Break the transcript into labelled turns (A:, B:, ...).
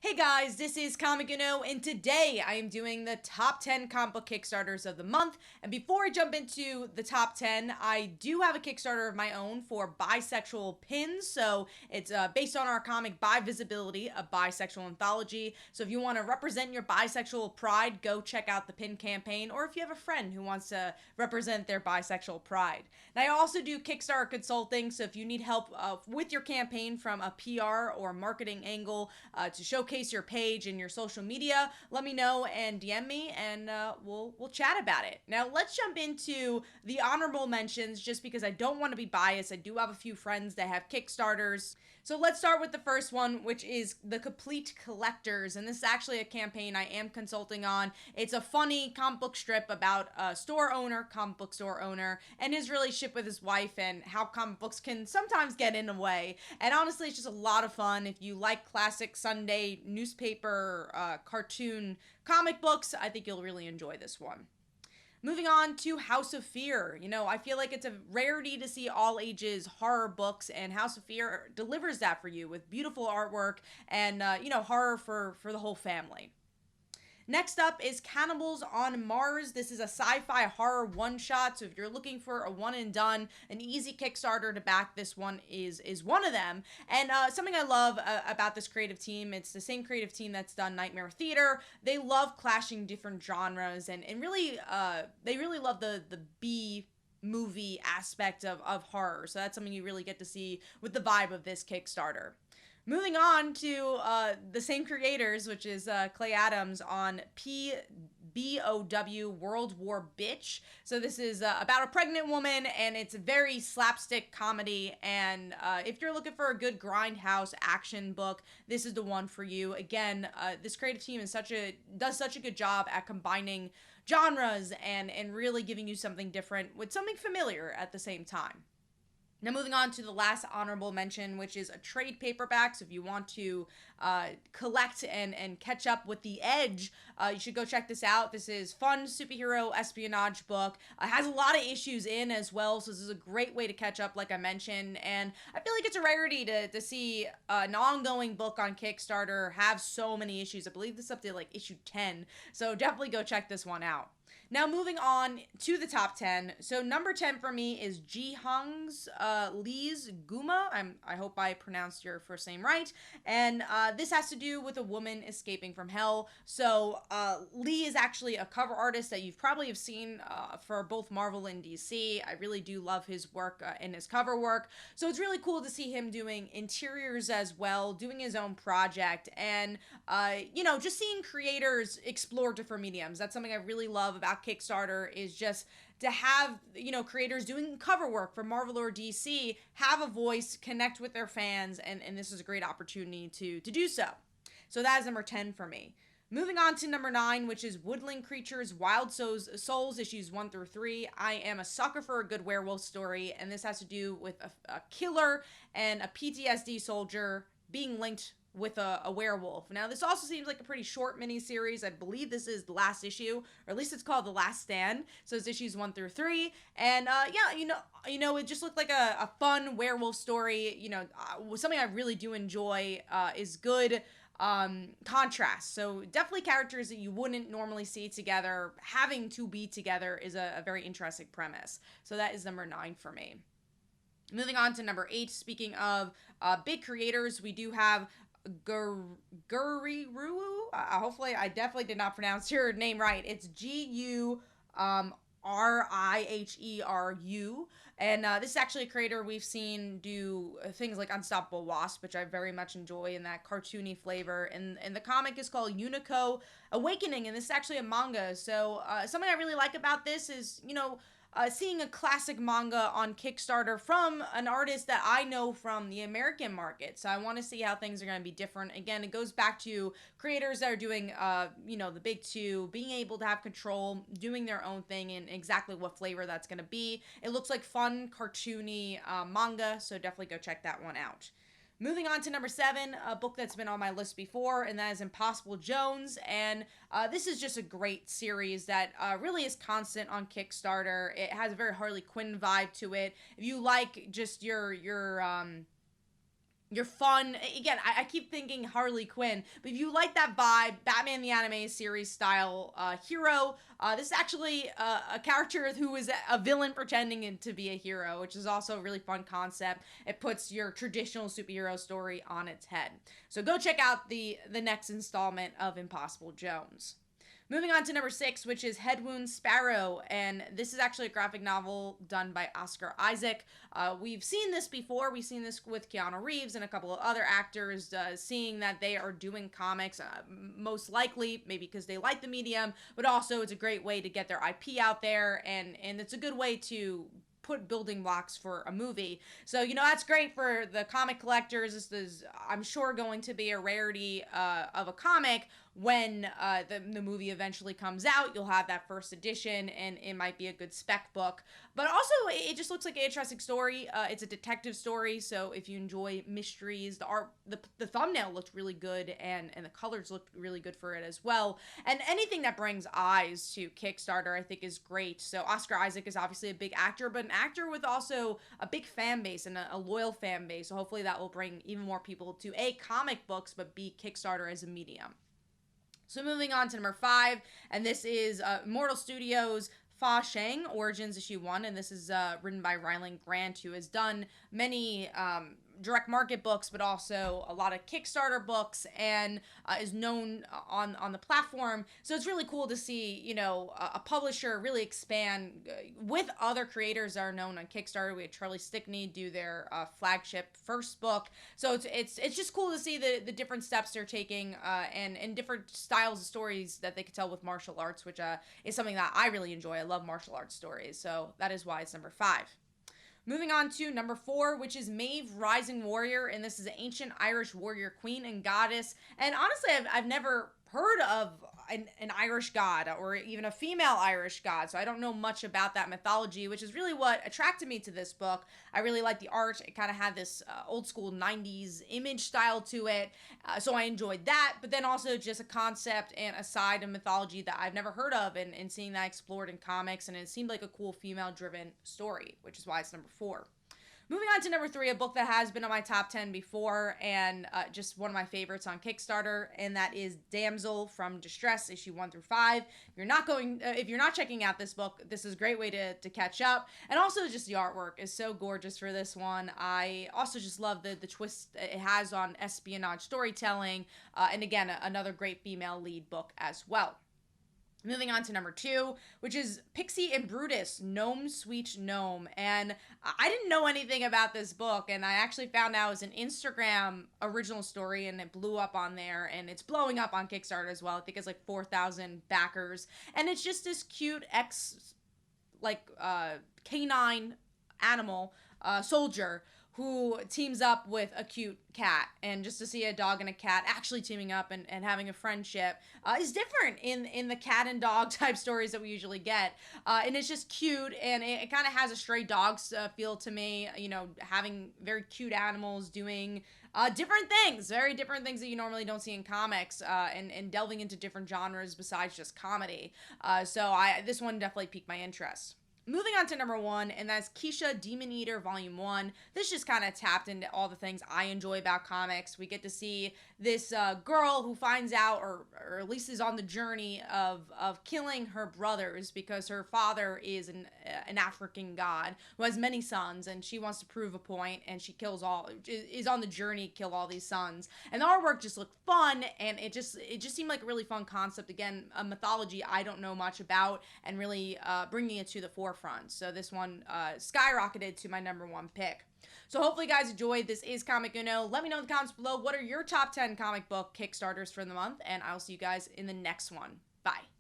A: Hey guys, this is Comic Uno, and today I am doing the top 10 comic book Kickstarters of the month. And before I jump into the top 10, I do have a Kickstarter of my own for bisexual pins. So it's based on our comic Bi Visibility, a bisexual anthology. So if you want to represent your bisexual pride, go check out the pin campaign, or if you have a friend who wants to represent their bisexual pride. Now, I also do Kickstarter consulting, so if you need help with your campaign from a PR or marketing angle to showcase your page and your social media, let me know and DM me, and we'll chat about it. Now let's jump into the honorable mentions, just because I don't want to be biased. I do have a few friends that have Kickstarters. So let's start with the first one, which is the Complete Collectors, and this is actually a campaign I am consulting on. It's a funny comic book strip about a comic book store owner, and his relationship with his wife and how comic books can sometimes get in the way. And honestly, it's just a lot of fun. If you like classic Sunday newspaper cartoon comic books, I think you'll really enjoy this one. Moving on to House of Fear. You know, I feel like it's a rarity to see all ages horror books, and House of Fear delivers that for you with beautiful artwork and, horror for the whole family. Next up is Cannibals on Mars. This is a sci-fi horror one-shot, so if you're looking for a one and done, an easy Kickstarter to back, this one is one of them. And something I love about this creative team, it's the same creative team that's done Nightmare Theater. They love clashing different genres, and really, they really love the B movie aspect of horror, so that's something you really get to see with the vibe of this Kickstarter. Moving on to the same creators, which is Clay Adams on PBOW World War Bitch. So this is about a pregnant woman, and it's a very slapstick comedy. And if you're looking for a good Grindhouse action book, this is the one for you. Again, this creative team does such a good job at combining genres and really giving you something different with something familiar at the same time. Now moving on to the last honorable mention, which is a trade paperback. So if you want to collect and catch up with The Edge, you should go check this out. This is fun superhero espionage book. Has a lot of issues in as well, so this is a great way to catch up, like I mentioned. And I feel like it's a rarity to see an ongoing book on Kickstarter have so many issues. I believe this is up to like issue 10, so definitely go check this one out. Now moving on to the top 10. So number 10 for me is Jeehyung's Lee's GUMAA. I hope I pronounced your first name right. And this has to do with a woman escaping from hell. So Lee is actually a cover artist that you've probably have seen for both Marvel and DC. I really do love his work and his cover work. So it's really cool to see him doing interiors as well, doing his own project, and just seeing creators explore different mediums. That's something I really love about Kickstarter, is just to have, creators doing cover work for Marvel or DC have a voice, connect with their fans, and this is a great opportunity to do so. So that is number 10 for me. Moving on to number 9, which is Woodland Creatures, Wild Souls, issues 1 through 3. I am a sucker for a good werewolf story, and this has to do with a killer and a PTSD soldier being linked with a werewolf. Now, this also seems like a pretty short miniseries. I believe this is the last issue, or at least it's called The Last Stand. So it's issues 1 through 3. And it just looked like a fun werewolf story. Something I really do enjoy is good contrast. So definitely characters that you wouldn't normally see together, having to be together is a very interesting premise. So that is number 9 for me. Moving on to number 8, speaking of big creators, we do have Gurihiru. Hopefully, I definitely did not pronounce your name right. It's G-U-R-I-H-E-R-U. And this is actually a creator we've seen do things like Unstoppable Wasp, which I very much enjoy in that cartoony flavor. And the comic is called Unico Awakening, and this is actually a manga. So something I really like about this is, seeing a classic manga on Kickstarter from an artist that I know from the American market. So I want to see how things are going to be different. Again, it goes back to creators that are doing, the big two, being able to have control, doing their own thing, and exactly what flavor that's going to be. It looks like fun, cartoony manga, so definitely go check that one out. Moving on to number 7, a book that's been on my list before, and that is Impossible Jones. And this is just a great series that really is constant on Kickstarter. It has a very Harley Quinn vibe to it. If you like just your You're fun. Again, I keep thinking Harley Quinn, but if you like that vibe, Batman the Anime Series style hero, this is actually a character who is a villain pretending to be a hero, which is also a really fun concept. It puts your traditional superhero story on its head. So go check out the next installment of Impossible Jones. Moving on to number 6, which is Head Wound Sparrow, and this is actually a graphic novel done by Oscar Isaac. We've seen this before. We've seen this with Keanu Reeves and a couple of other actors, seeing that they are doing comics, most likely maybe because they like the medium, but also it's a great way to get their IP out there, and it's a good way to put building blocks for a movie. So, you know, that's great for the comic collectors. This is, I'm sure, going to be a rarity of a comic. When the movie eventually comes out, you'll have that first edition, and it might be a good spec book. But also, it just looks like an interesting story. It's a detective story, so if you enjoy mysteries, the art, the thumbnail looked really good, and the colors looked really good for it as well. And anything that brings eyes to Kickstarter, I think, is great. So Oscar Isaac is obviously a big actor, but an actor with also a big fan base and a loyal fan base. So hopefully that will bring even more people to A, comic books, but B, Kickstarter as a medium. So moving on to number 5, and this is Immortal Studios' Foshang Origins Issue 1, and this is written by Rylend, who has done many direct market books, but also a lot of Kickstarter books, and is known on the platform. So it's really cool to see, you know, a publisher really expand with other creators that are known on Kickstarter. We had Charlie Stickney do their flagship first book. So it's just cool to see the different steps they're taking, and different styles of stories that they could tell with martial arts, which is something that I really enjoy. I love martial arts stories, so that is why it's number 5. Moving on to number 4, which is Maeve, Rising Warrior, and this is an ancient Irish warrior queen and goddess. And honestly, I've never heard of an Irish god, or even a female Irish god, so I don't know much about that mythology, which is really what attracted me to this book. I really liked the art. It kind of had this old school 90s image style to it, so I enjoyed that, but then also just a concept and a side of mythology that I've never heard of, and seeing that explored in comics, and it seemed like a cool female-driven story, which is why it's number 4. Moving on to number 3, a book that has been on my top 10 before, and just one of my favorites on Kickstarter, and that is Damsel from D.I.S.T.R.E.S.S issue 1 through 5. If you're not checking out this book, this is a great way to catch up, and also just the artwork is so gorgeous for this one. I also just love the twist it has on espionage storytelling, and again, another great female lead book as well. Moving on to number 2, which is Pixie and Brutus, Gnome Sweet Gnome. And I didn't know anything about this book, and I actually found out it was an Instagram original story, and it blew up on there, and it's blowing up on Kickstarter as well. I think it's like 4,000 backers. And it's just this cute canine animal soldier who teams up with a cute cat, and just to see a dog and a cat actually teaming up and having a friendship is different in the cat and dog type stories that we usually get, and it's just cute, and it kind of has a Stray Dogs feel to me, you know, having very cute animals doing different things, very different things that you normally don't see in comics, and delving into different genres besides just comedy. So this one definitely piqued my interest. Moving on to number 1, and that's KISHA Demon Eater Volume 1. This just kind of tapped into all the things I enjoy about comics. We get to see this girl who finds out, or at least is on the journey of killing her brothers, because her father is an African god who has many sons, and she wants to prove a point, and she is on the journey to kill all these sons. And the artwork just looked fun, and it just seemed like a really fun concept. Again, a mythology I don't know much about, and really bringing it to the forefront. So this one skyrocketed to my number 1 pick. So hopefully you guys enjoyed. This is Comic Uno. Let me know in the comments below, what are your top 10 comic book Kickstarters for the month, and I'll see you guys in the next one. Bye.